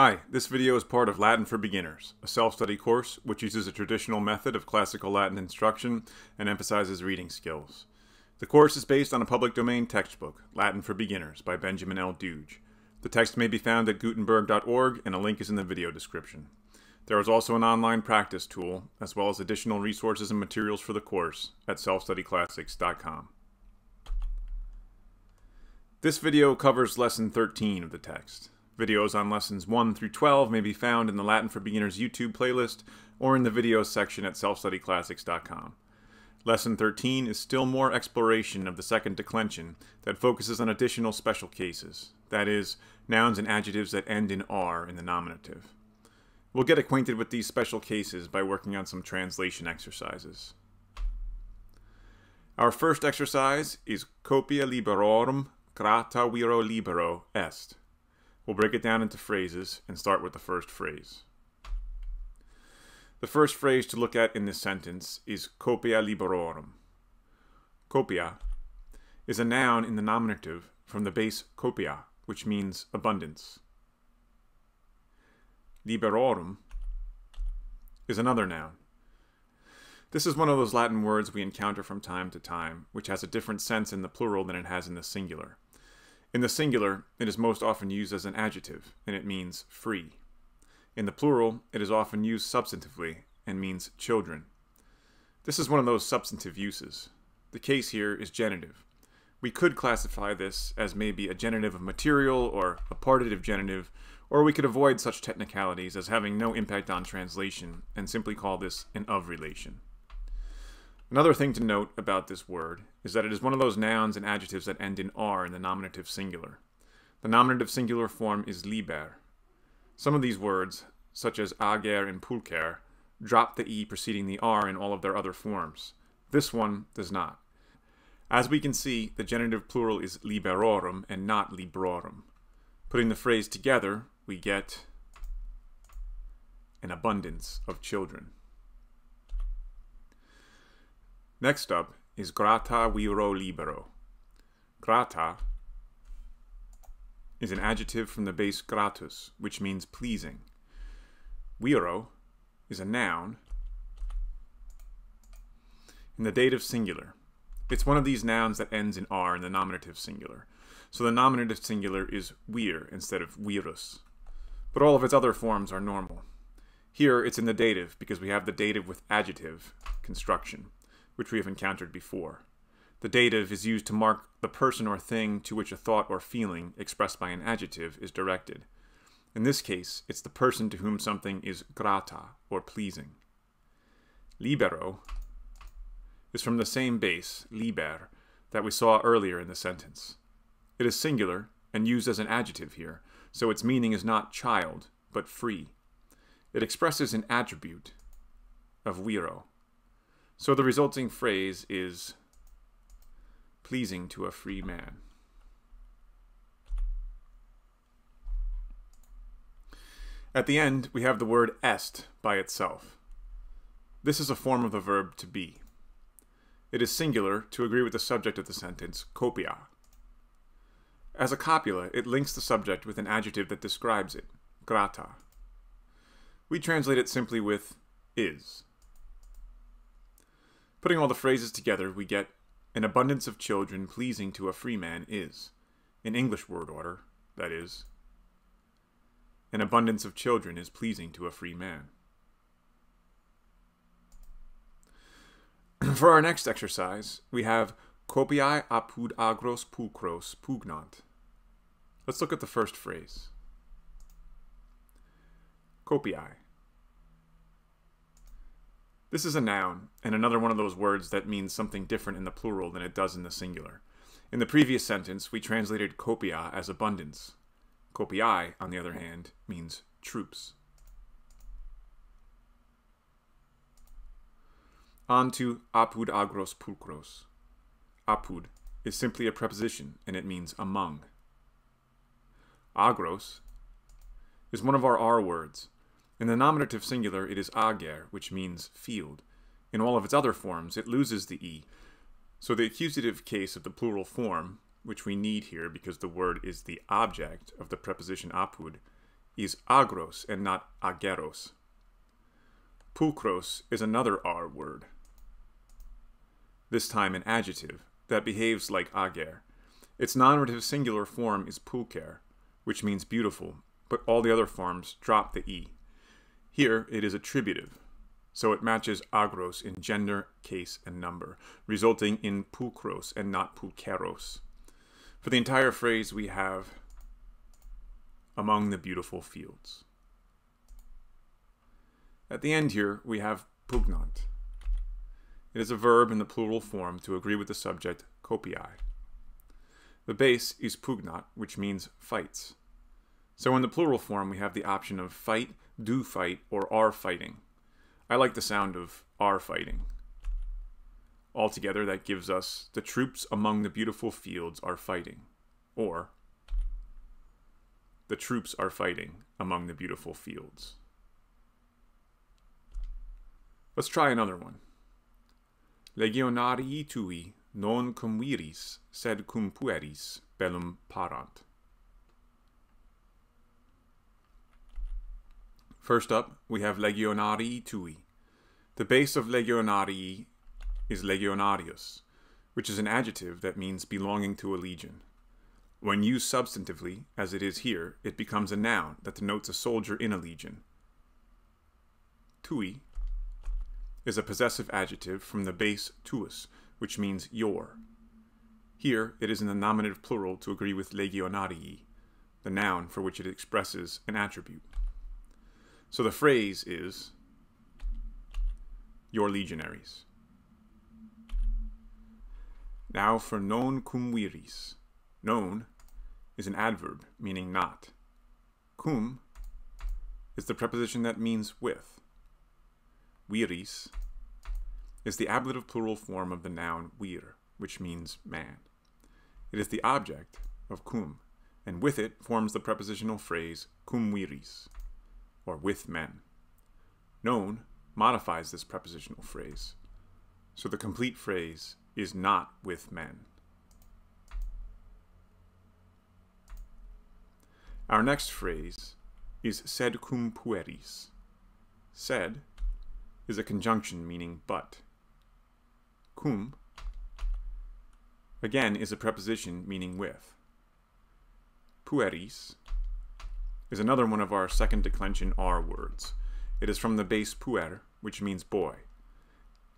Hi, this video is part of Latin for Beginners, a self-study course which uses a traditional method of classical Latin instruction and emphasizes reading skills. The course is based on a public domain textbook, Latin for Beginners, by Benjamin L. Duge. The text may be found at gutenberg.org, and a link is in the video description. There is also an online practice tool, as well as additional resources and materials for the course at selfstudyclassics.com. This video covers Lesson 13 of the text. Videos on Lessons 1 through 12 may be found in the Latin for Beginners YouTube playlist or in the videos section at selfstudyclassics.com. Lesson 13 is still more exploration of the second declension that focuses on additional special cases, that is, nouns and adjectives that end in R in the nominative. We'll get acquainted with these special cases by working on some translation exercises. Our first exercise is Copia Liberorum Grata viro libero est. We'll break it down into phrases and start with the first phrase. The first phrase to look at in this sentence is copia liberorum. Copia is a noun in the nominative from the base copia, which means abundance. Liberorum is another noun. This is one of those Latin words we encounter from time to time, which has a different sense in the plural than it has in the singular. In the singular, it is most often used as an adjective, and it means free. In the plural, it is often used substantively, and means children. This is one of those substantive uses. The case here is genitive. We could classify this as maybe a genitive of material, or a partitive genitive, or we could avoid such technicalities as having no impact on translation, and simply call this an of relation. Another thing to note about this word is that it is one of those nouns and adjectives that end in R in the nominative singular. The nominative singular form is liber. Some of these words, such as ager and pulcher, drop the E preceding the R in all of their other forms. This one does not. As we can see, the genitive plural is liberorum and not librorum. Putting the phrase together, we get an abundance of children. Next up is grata viro libero. Grata is an adjective from the base gratus, which means pleasing. Viro is a noun in the dative singular. It's one of these nouns that ends in R in the nominative singular. So the nominative singular is vir instead of virus. But all of its other forms are normal. Here it's in the dative because we have the dative with adjective construction, which we have encountered before. The dative is used to mark the person or thing to which a thought or feeling expressed by an adjective is directed. In this case, it's the person to whom something is grata, or pleasing. Libero is from the same base, liber, that we saw earlier in the sentence. It is singular and used as an adjective here, so its meaning is not child, but free. It expresses an attribute of viro. So the resulting phrase is pleasing to a free man. At the end, we have the word est by itself. This is a form of the verb to be. It is singular to agree with the subject of the sentence, copia. As a copula, it links the subject with an adjective that describes it, grata. We translate it simply with is. Putting all the phrases together, we get an abundance of children pleasing to a free man is, in English word order, that is, an abundance of children is pleasing to a free man. For our next exercise, we have copiae apud agros pulchros pugnant. Let's look at the first phrase. Copiae. This is a noun, and another one of those words that means something different in the plural than it does in the singular. In the previous sentence, we translated copia as abundance. Copiae, on the other hand, means troops. On to apud agros pulchros. Apud is simply a preposition, and it means among. Agros is one of our R words. In the nominative singular, it is ager, which means field. In all of its other forms, it loses the E. So the accusative case of the plural form, which we need here because the word is the object of the preposition apud, is agros and not ageros. Pulchros is another R word, this time an adjective, that behaves like ager. Its nominative singular form is pulcher, which means beautiful, but all the other forms drop the E. Here it is attributive, so it matches agros in gender, case, and number, resulting in pulchros and not pulcheros. For the entire phrase we have among the beautiful fields. At the end here we have pugnant. It is a verb in the plural form to agree with the subject copiae. The base is pugnat, which means fights. So in the plural form we have the option of fight, do fight, or are fighting. I like the sound of are fighting. Altogether that gives us the troops among the beautiful fields are fighting, or the troops are fighting among the beautiful fields. Let's try another one. Legionary Tui non cum viris, sed cum pueris bellum parant. First up, we have Legionary Tui. The base of Legionary is legionarius, which is an adjective that means belonging to a legion. When used substantively, as it is here, it becomes a noun that denotes a soldier in a legion. Tui is a possessive adjective from the base tuus, which means your. Here, it is in the nominative plural to agree with legionarii, the noun for which it expresses an attribute. So the phrase is, your legionaries. Now for non cum viris. Non is an adverb, meaning not. Cum is the preposition that means with. Viris is the ablative plural form of the noun vir, which means man. It is the object of cum, and with it forms the prepositional phrase cum viris, or with men. Non modifies this prepositional phrase, so the complete phrase is not with men. Our next phrase is sed cum pueris. Sed is a conjunction meaning but. Cum, again, is a preposition meaning with. Pueris is another one of our second declension R words. It is from the base puer, which means boy.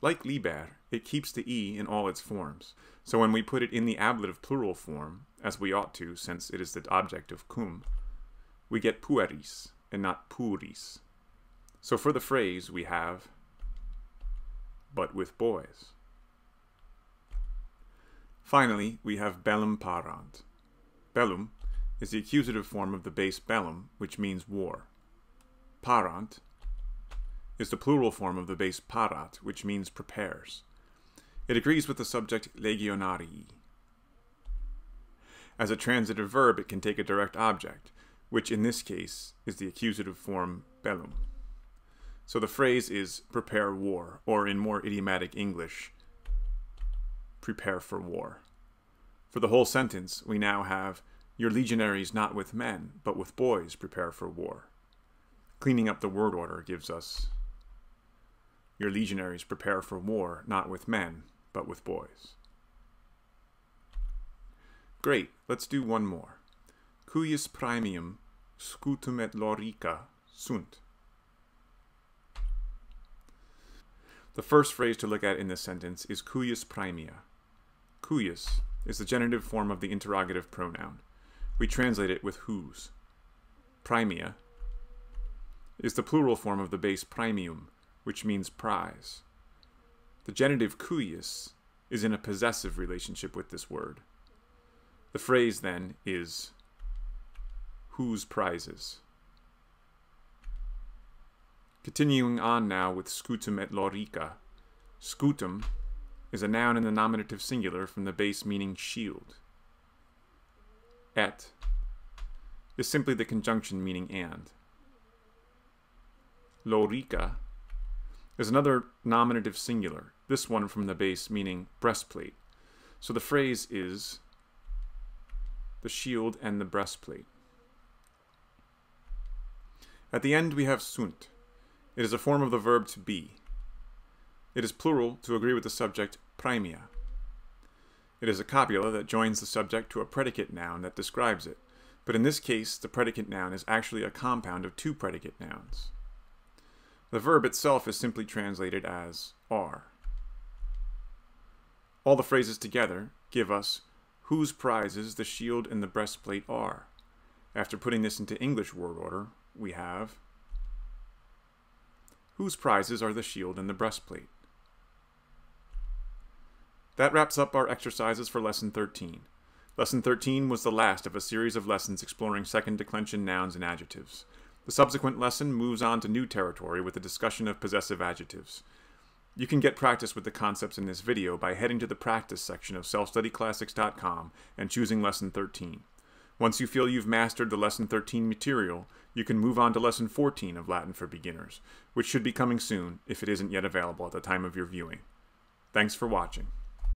Like liber, it keeps the E in all its forms, so when we put it in the ablative plural form, as we ought to since it is the object of cum, we get pueris and not puris. So for the phrase we have, but with boys. Finally, we have bellum parant. Bellum is the accusative form of the base bellum, which means war. Parant is the plural form of the base parat, which means prepares. It agrees with the subject legionarii. As a transitive verb, it can take a direct object, which in this case is the accusative form bellum. So the phrase is prepare war, or in more idiomatic English, prepare for war. For the whole sentence, we now have, your legionaries not with men, but with boys prepare for war. Cleaning up the word order gives us, your legionaries prepare for war, not with men, but with boys. Great, let's do one more. Cuius praemium Scutum et Lorica sunt. The first phrase to look at in this sentence is cuius praemia. Cuius is the genitive form of the interrogative pronoun. We translate it with whose. Praemia is the plural form of the base praemium, which means prize. The genitive cuius is in a possessive relationship with this word. The phrase then is whose prizes. Continuing on now with scutum et lorica. Scutum is a noun in the nominative singular from the base meaning shield. Et is simply the conjunction meaning and. Lorica is another nominative singular, this one from the base meaning breastplate. So the phrase is the shield and the breastplate. At the end we have sunt. It is a form of the verb to be. It is plural to agree with the subject praemia. It is a copula that joins the subject to a predicate noun that describes it, but in this case the predicate noun is actually a compound of two predicate nouns. The verb itself is simply translated as are. All the phrases together give us whose prizes the shield and the breastplate are. After putting this into English word order, we have whose prizes are the shield and the breastplate. That wraps up our exercises for Lesson 13. Lesson 13 was the last of a series of lessons exploring second declension nouns and adjectives. The subsequent lesson moves on to new territory with a discussion of possessive adjectives. You can get practice with the concepts in this video by heading to the practice section of selfstudyclassics.com and choosing Lesson 13. Once you feel you've mastered the Lesson 13 material, you can move on to Lesson 14 of Latin for Beginners, which should be coming soon if it isn't yet available at the time of your viewing. Thanks for watching.